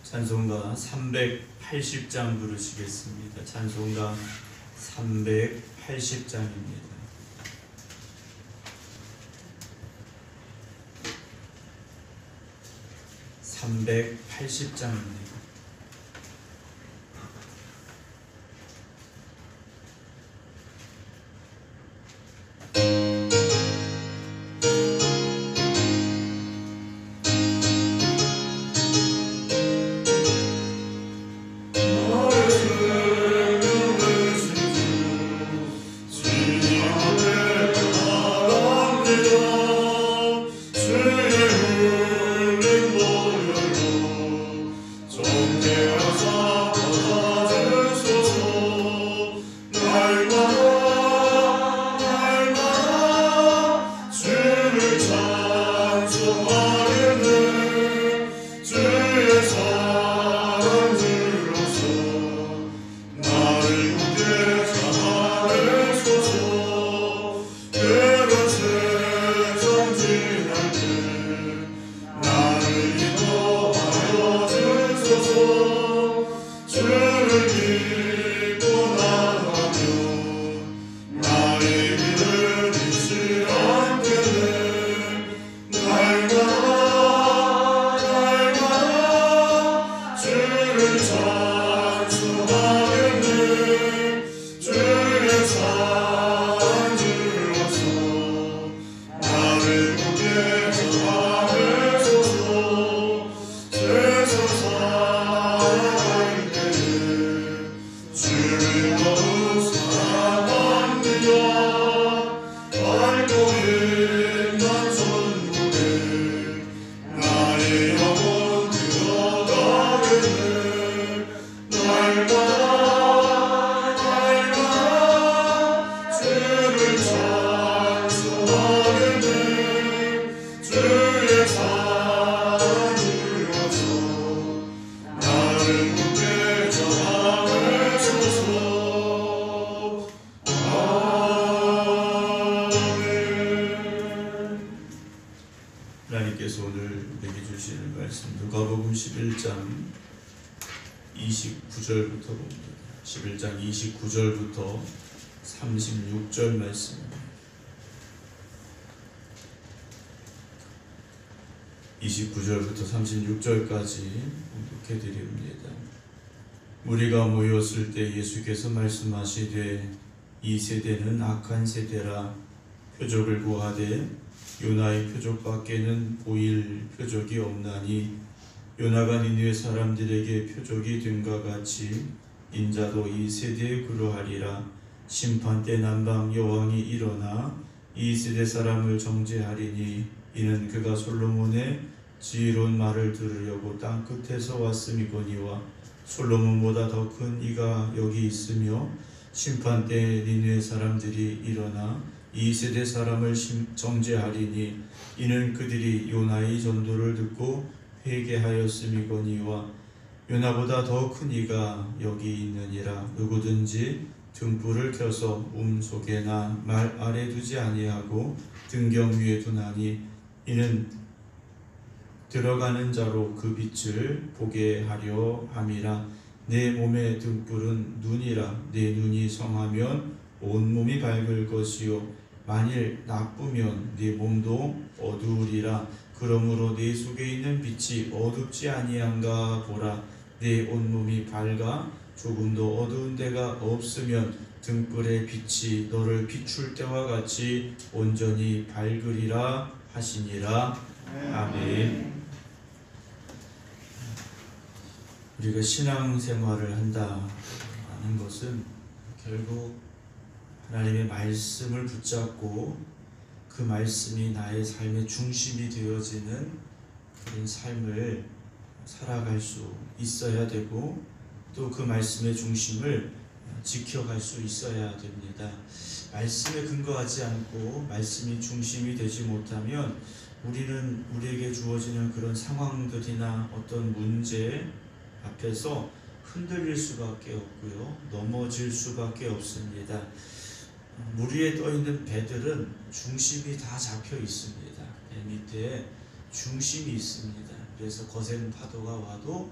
찬송가 380장 부르시겠습니다. 찬송가 380장입니다. (380장입니다) 하나님께서 오늘 우리에게 주시는 말씀 누가복음 11장 29절부터 봅니다. 11장 29절부터 36절 말씀입니다. 29절부터 36절까지 봉독해 드립니다. 무리가 모였을 때 예수께서 말씀하시되 이 세대는 악한 세대라 표적을 구하되 요나의 표적밖에는 보일 표적이 없나니 요나가 니느웨 사람들에게 표적이 된과 같이 인자도 이 세대에 그러하리라. 심판때 남방 여왕이 일어나 이 세대 사람을 정죄하리니 이는 그가 솔로몬의 지혜로운 말을 들으려고 땅 끝에서 왔음이거니와 솔로몬보다 더 큰 이가 여기 있으며 심판때 니느웨 사람들이 일어나 이 세대 사람을 정죄하리니 이는 그들이 요나의 전도를 듣고 회개하였음이거니와 요나보다 더 큰 이가 여기 있느니라. 누구든지 등불을 켜서 속에나 말 아래 두지 아니하고 등경 위에 두나니 이는 들어가는 자로 그 빛을 보게 하려 함이라. 내 몸의 등불은 눈이라. 내 눈이 성하면 온 몸이 밝을 것이요 만일 나쁘면 네 몸도 어두우리라. 그러므로 네 속에 있는 빛이 어둡지 아니한가 보라. 내 온몸이 밝아 조금도 어두운 데가 없으면 등불의 빛이 너를 비출 때와 같이 온전히 밝으리라 하시니라. 아멘. 우리가 신앙생활을 한다는 것은 결국 하나님의 말씀을 붙잡고 그 말씀이 나의 삶의 중심이 되어지는 그런 삶을 살아갈 수 있어야 되고 또 그 말씀의 중심을 지켜갈 수 있어야 됩니다. 말씀에 근거하지 않고 말씀이 중심이 되지 못하면 우리는 우리에게 주어지는 그런 상황들이나 어떤 문제 앞에서 흔들릴 수밖에 없고요, 넘어질 수밖에 없습니다. 물 위에 떠있는 배들은 중심이 다 잡혀 있습니다. 배 밑에 중심이 있습니다. 그래서 거센 파도가 와도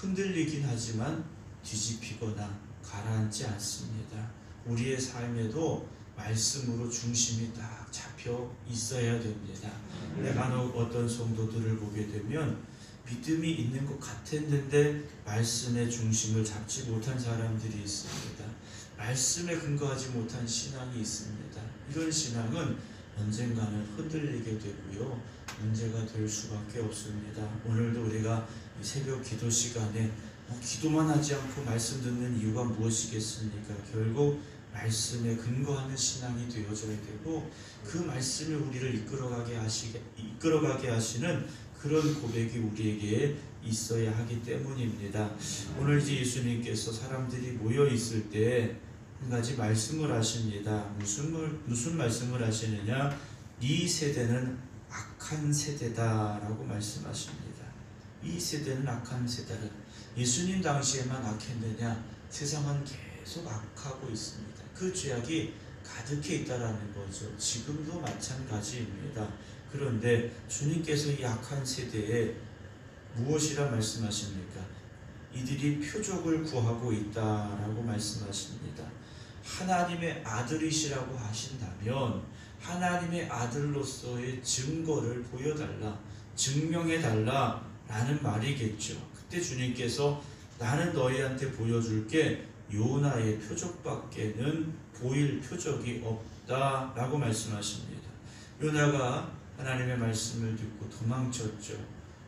흔들리긴 하지만 뒤집히거나 가라앉지 않습니다. 우리의 삶에도 말씀으로 중심이 딱 잡혀 있어야 됩니다. 내가 어떤 성도들을 보게 되면 믿음이 있는 것 같았는데 말씀의 중심을 잡지 못한 사람들이 있습니다. 말씀에 근거하지 못한 신앙이 있습니다. 이런 신앙은 언젠가는 흔들리게 되고요, 문제가 될 수밖에 없습니다. 오늘도 우리가 이 새벽 기도 시간에 기도만 하지 않고 말씀 듣는 이유가 무엇이겠습니까? 결국 말씀에 근거하는 신앙이 되어져야 되고, 그 말씀이 우리를 이끌어가게 하시는 그런 고백이 우리에게 있어야 하기 때문입니다. 오늘 이제 예수님께서 사람들이 모여 있을 때 한 가지 말씀을 하십니다. 무슨 말씀을 하시느냐? 이 세대는 악한 세대다라고 말씀하십니다. 이 세대는 악한 세대다. 예수님 당시에만 악했느냐? 세상은 계속 악하고 있습니다. 그 죄악이 가득해 있다라는 거죠. 지금도 마찬가지입니다. 그런데 주님께서 이 악한 세대에 무엇이라 말씀하십니까? 이들이 표적을 구하고 있다라고 말씀하십니다. 하나님의 아들이시라고 하신다면 하나님의 아들로서의 증거를 보여달라, 증명해달라 라는 말이겠죠. 그때 주님께서 나는 너희한테 보여줄게 요나의 표적밖에는 보일 표적이 없다라고 말씀하십니다. 요나가 하나님의 말씀을 듣고 도망쳤죠.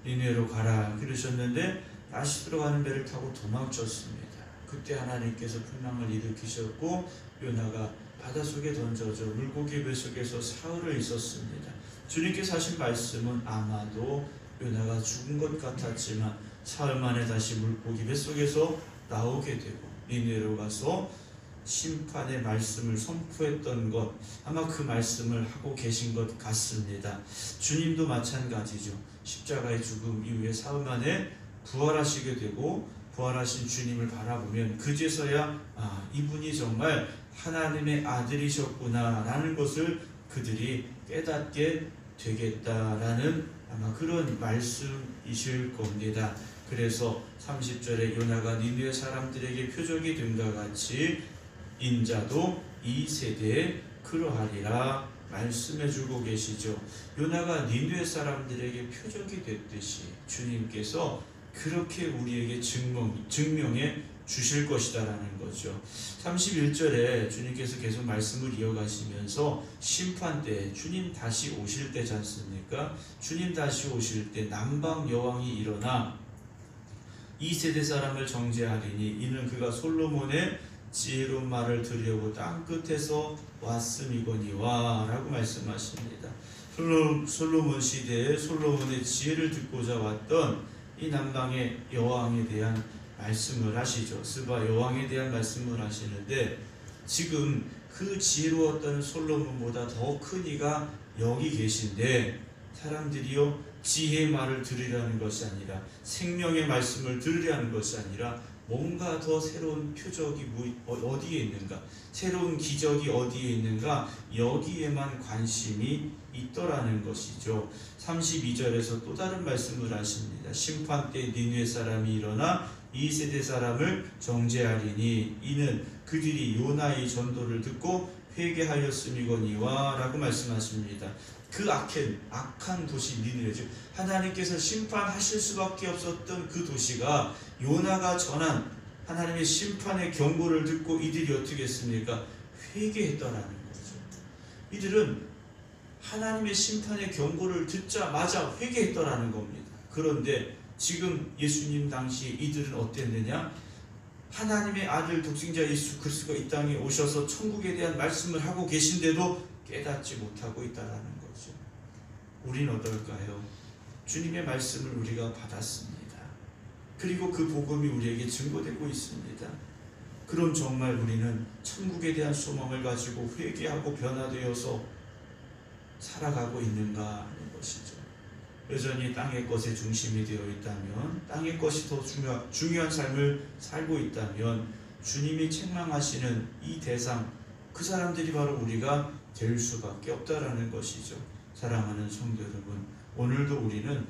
니느웨로 가라 그러셨는데 다시 들어가는 배를 타고 도망쳤습니다. 그때 하나님께서 풍랑을 일으키셨고 요나가 바닷속에 던져져 물고기 뱃속에서 사흘을 있었습니다. 주님께서 하신 말씀은 아마도 요나가 죽은 것 같았지만 사흘 만에 다시 물고기 뱃속에서 나오게 되고 니느웨로 가서 심판의 말씀을 선포했던 것, 아마 그 말씀을 하고 계신 것 같습니다. 주님도 마찬가지죠. 십자가의 죽음 이후에 사흘 만에 부활하시게 되고 부활하신 주님을 바라보면 그제서야 이분이 정말 하나님의 아들이셨구나 라는 것을 그들이 깨닫게 되겠다라는 아마 그런 말씀이실 겁니다. 그래서 30절에 요나가 니느웨 사람들에게 표적이 됨과 같이 인자도 이 세대에 그러하리라 말씀해주고 계시죠. 요나가 니느웨 사람들에게 표적이 됐듯이 주님께서 그렇게 우리에게 증명해 주실 것이다라는 거죠. 31절에 주님께서 계속 말씀을 이어가시면서 심판 때 주님 다시 오실 때지 않습니까? 주님 다시 오실 때 남방 여왕이 일어나 이 세대 사람을 정죄하리니 이는 그가 솔로몬의 지혜로운 말을 들으려고 땅끝에서 왔음이거니와 라고 말씀하십니다. 솔로몬 시대에 솔로몬의 지혜를 듣고자 왔던 이 남방의 여왕에 대한 말씀을 하시죠. 스바 여왕에 대한 말씀을 하시는데 지금 그 지혜로웠던 솔로몬보다 더 큰 이가 여기 계신데 사람들이요 지혜의 말을 들으려는 것이 아니라 생명의 말씀을 들으려는 것이 아니라 뭔가 더 새로운 표적이 어디에 있는가, 새로운 기적이 어디에 있는가, 여기에만 관심이 있더라는 것이죠. 32절에서 또 다른 말씀을 하십니다. 심판 때 니느웨 사람이 일어나 이 세대 사람을 정죄하리니 이는 그들이 요나의 전도를 듣고 회개하였음이거니와 라고 말씀하십니다. 그 악한 도시 니느웨죠. 하나님께서 심판하실 수밖에 없었던 그 도시가 요나가 전한 하나님의 심판의 경고를 듣고 이들이 어떻게 했습니까? 회개했더라는 거죠. 이들은 하나님의 심판의 경고를 듣자마자 회개했더라는 겁니다. 그런데 지금 예수님 당시 이들은 어땠느냐? 하나님의 아들 독생자 예수 그리스도가 이 땅에 오셔서 천국에 대한 말씀을 하고 계신데도 깨닫지 못하고 있다라는 거죠. 우린 어떨까요? 주님의 말씀을 우리가 받았습니다. 그리고 그 복음이 우리에게 증거되고 있습니다. 그럼 정말 우리는 천국에 대한 소망을 가지고 회개하고 변화되어서 살아가고 있는가 하는 것이죠. 여전히 땅의 것에 중심이 되어 있다면, 땅의 것이 더 중요한 삶을 살고 있다면 주님이 책망하시는 이 대상, 그 사람들이 바로 우리가 될 수밖에 없다라는 것이죠. 사랑하는 성도 여러분, 오늘도 우리는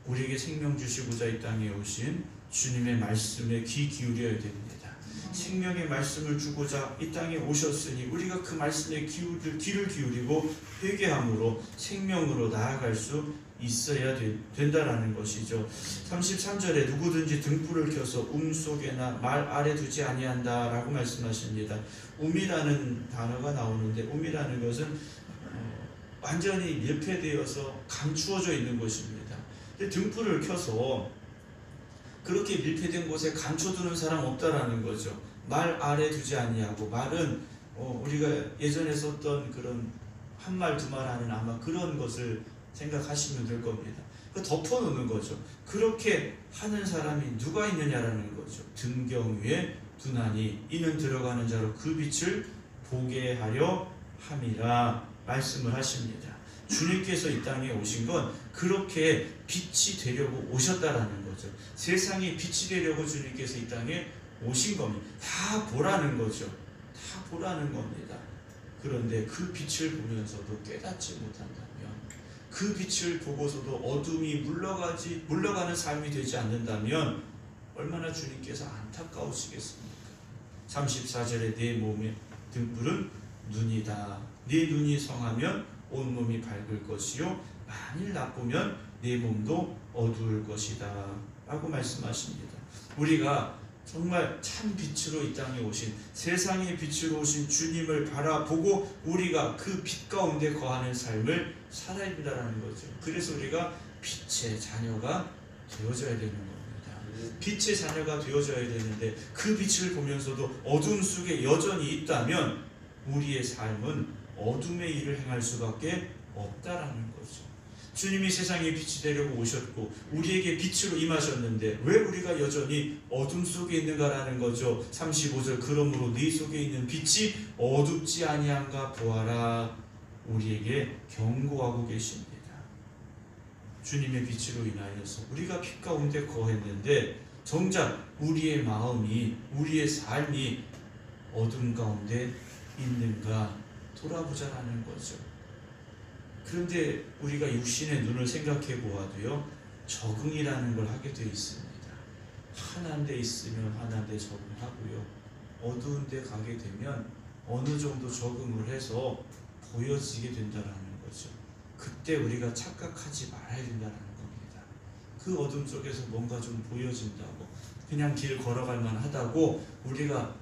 우리에게 생명 주시고자 이 땅에 오신 주님의 말씀에 귀 기울여야 됩니다. 생명의 말씀을 주고자 이 땅에 오셨으니 우리가 그 말씀에 귀를 기울이고 회개함으로 생명으로 나아갈 수 있어야 된다라는 것이죠. 33절에 누구든지 등불을 켜서 속에나 말 아래 두지 아니한다 라고 말씀하십니다. 음이라는 단어가 나오는데 음이라는 것은 완전히 밀폐되어서 감추어져 있는 것입니다. 근데 등불을 켜서 그렇게 밀폐된 곳에 감춰두는 사람 없다라는 거죠. 말 아래 두지 아니하고, 말은 우리가 예전에 썼던 그런 한 말 두 말 하는 아마 그런 것을 생각하시면 될 겁니다. 덮어놓는 거죠. 그렇게 하는 사람이 누가 있느냐라는 거죠. 등경 위에 두나니 이는 들어가는 자로 그 빛을 보게 하려 함이라 말씀을 하십니다. 주님께서 이 땅에 오신 건 그렇게 빛이 되려고 오셨다라는 거죠. 세상이 빛이 되려고 주님께서 이 땅에 오신 겁니다. 다 보라는 거죠. 다 보라는 겁니다. 그런데 그 빛을 보면서도 깨닫지 못한다면, 그 빛을 보고서도 어둠이 물러가는 삶이 되지 않는다면 얼마나 주님께서 안타까우시겠습니까? 34절에 내 몸의 등불은 눈이다. 내 눈이 성하면 온몸이 밝을 것이요 만일 나쁘면 내 몸도 어두울 것이다 라고 말씀하십니다. 우리가 정말 참 빛으로 이 땅에 오신, 세상의 빛으로 오신 주님을 바라보고 우리가 그 빛 가운데 거하는 삶을 살아야 된다는 거죠. 그래서 우리가 빛의 자녀가 되어져야 되는 겁니다. 빛의 자녀가 되어져야 되는데 그 빛을 보면서도 어둠 속에 여전히 있다면 우리의 삶은 어둠의 일을 행할 수밖에 없다라는 거죠. 주님이 세상에 빛이 되려고 오셨고 우리에게 빛으로 임하셨는데 왜 우리가 여전히 어둠 속에 있는가라는 거죠. 35절 그러므로 네 속에 있는 빛이 어둡지 아니한가 보아라. 우리에게 경고하고 계십니다. 주님의 빛으로 인하여서 우리가 빛 가운데 거했는데 정작 우리의 마음이, 우리의 삶이 어둠 가운데 있는가 돌아보자라는 거죠. 그런데 우리가 육신의 눈을 생각해 보아도요, 적응이라는 걸 하게 되어 있습니다. 환한 데 있으면 환한 데 적응하고요, 어두운 데 가게 되면 어느 정도 적응을 해서 보여지게 된다는 거죠. 그때 우리가 착각하지 말아야 된다는 겁니다. 그 어둠 속에서 뭔가 좀 보여진다고, 그냥 길 걸어갈 만하다고 우리가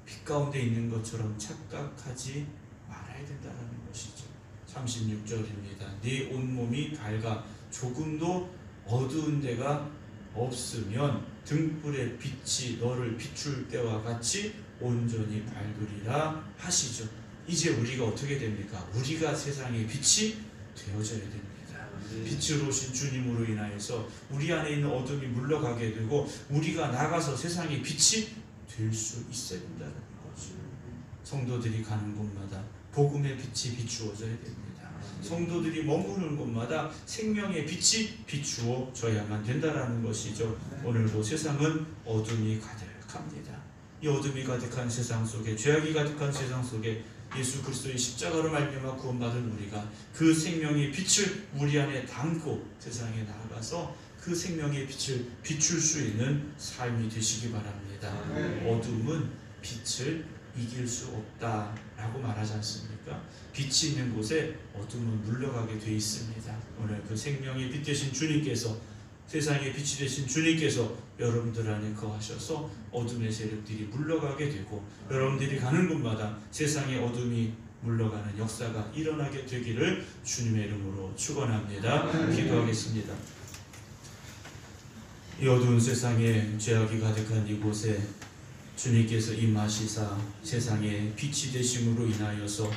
빛 가운데 있는 것처럼 착각하지 말아야 된다는 것이죠. 36절입니다. 네 온몸이 밝아 조금도 어두운 데가 없으면 등불의 빛이 너를 비출 때와 같이 온전히 밝으리라 하시죠. 이제 우리가 어떻게 됩니까? 우리가 세상의 빛이 되어져야 됩니다. 빛으로 오신 주님으로 인하여서 우리 안에 있는 어둠이 물러가게 되고 우리가 나가서 세상의 빛이 될 수 있어야 된다는 거죠. 성도들이 가는 곳마다 복음의 빛이 비추어져야 됩니다. 성도들이 머무는 곳마다 생명의 빛이 비추어져야만 된다는 것이죠. 오늘도 세상은 어둠이 가득합니다. 이 어둠이 가득한 세상 속에, 죄악이 가득한 세상 속에 예수 그리스도의 십자가로 말미암아 구원받은 우리가 그 생명의 빛을 우리 안에 담고 세상에 나아가서 그 생명의 빛을 비출 수 있는 삶이 되시기 바랍니다. 어둠은 빛을 이길 수 없다라고 말하지 않습니까? 빛이 있는 곳에 어둠은 물러가게 돼 있습니다. 오늘 그 생명의 빛 되신 주님께서, 세상의 빛이 되신 주님께서 여러분들 안에 거하셔서 어둠의 세력들이 물러가게 되고 여러분들이 가는 곳마다 세상의 어둠이 물러가는 역사가 일어나게 되기를 주님의 이름으로 축원합니다. 기도하겠습니다. 이 어두운 세상에 죄악이 가득한 이곳에 주님께서 임하시사 세상에 빛이 되심으로 인하여서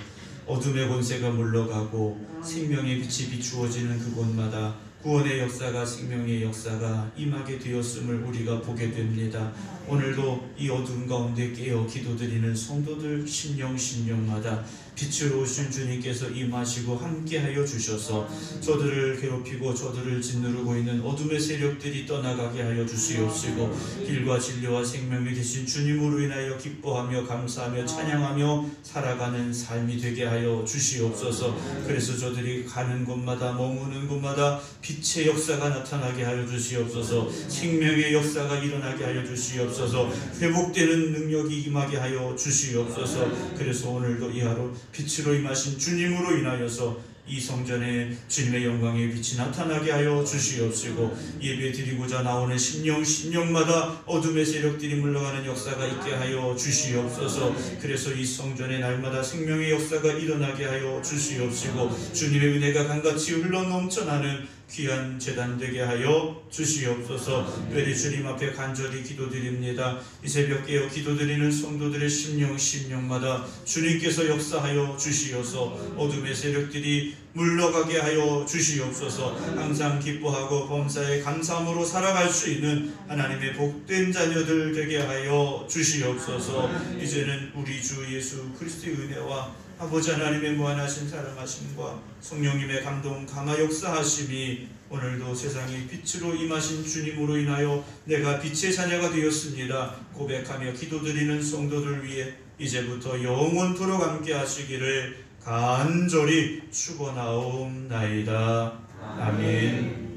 어둠의 권세가 물러가고 생명의 빛이 비추어지는 그곳마다 구원의 역사가, 생명의 역사가 임하게 되었음을 우리가 보게 됩니다. 오늘도 이 어둠 가운데 깨어 기도드리는 성도들 심령마다 빛으로 오신 주님께서 임하시고 함께하여 주셔서 저들을 괴롭히고 저들을 짓누르고 있는 어둠의 세력들이 떠나가게 하여 주시옵시고 길과 진리와 생명이 되신 주님으로 인하여 기뻐하며 감사하며 찬양하며 살아가는 삶이 되게 하여 주시옵소서. 그래서 저들이 가는 곳마다 머무는 곳마다 빛의 역사가 나타나게 하여 주시옵소서. 생명의 역사가 일어나게 하여 주시옵소서. 회복되는 능력이 임하게 하여 주시옵소서. 그래서 오늘도 이 하루 빛으로 임하신 주님으로 인하여서 이 성전에 주님의 영광의 빛이 나타나게 하여 주시옵시고, 예배 드리고자 나오는 심령마다 어둠의 세력들이 물러가는 역사가 있게 하여 주시옵소서. 그래서 이 성전에 날마다 생명의 역사가 일어나게 하여 주시옵시고, 주님의 은혜가 강같이 흘러 넘쳐나는 귀한 제단 되게 하여 주시옵소서. 특별히 주님 앞에 간절히 기도드립니다. 이 새벽 깨어 기도드리는 성도들의 심령마다 주님께서 역사하여 주시어서 어둠의 세력들이 물러가게 하여 주시옵소서. 항상 기뻐하고 범사에 감사함으로 살아갈 수 있는 하나님의 복된 자녀들 되게 하여 주시옵소서. 이제는 우리 주 예수 그리스도의 은혜와 아버지 하나님의 무한하신 사랑하심과 성령님의 감동 강화 역사하심이 오늘도 세상의 빛으로 임하신 주님으로 인하여 내가 빛의 자녀가 되었습니다 고백하며 기도드리는 성도들 위해 이제부터 영원토록 함께 하시기를 간절히 축원하옵나이다. 아멘.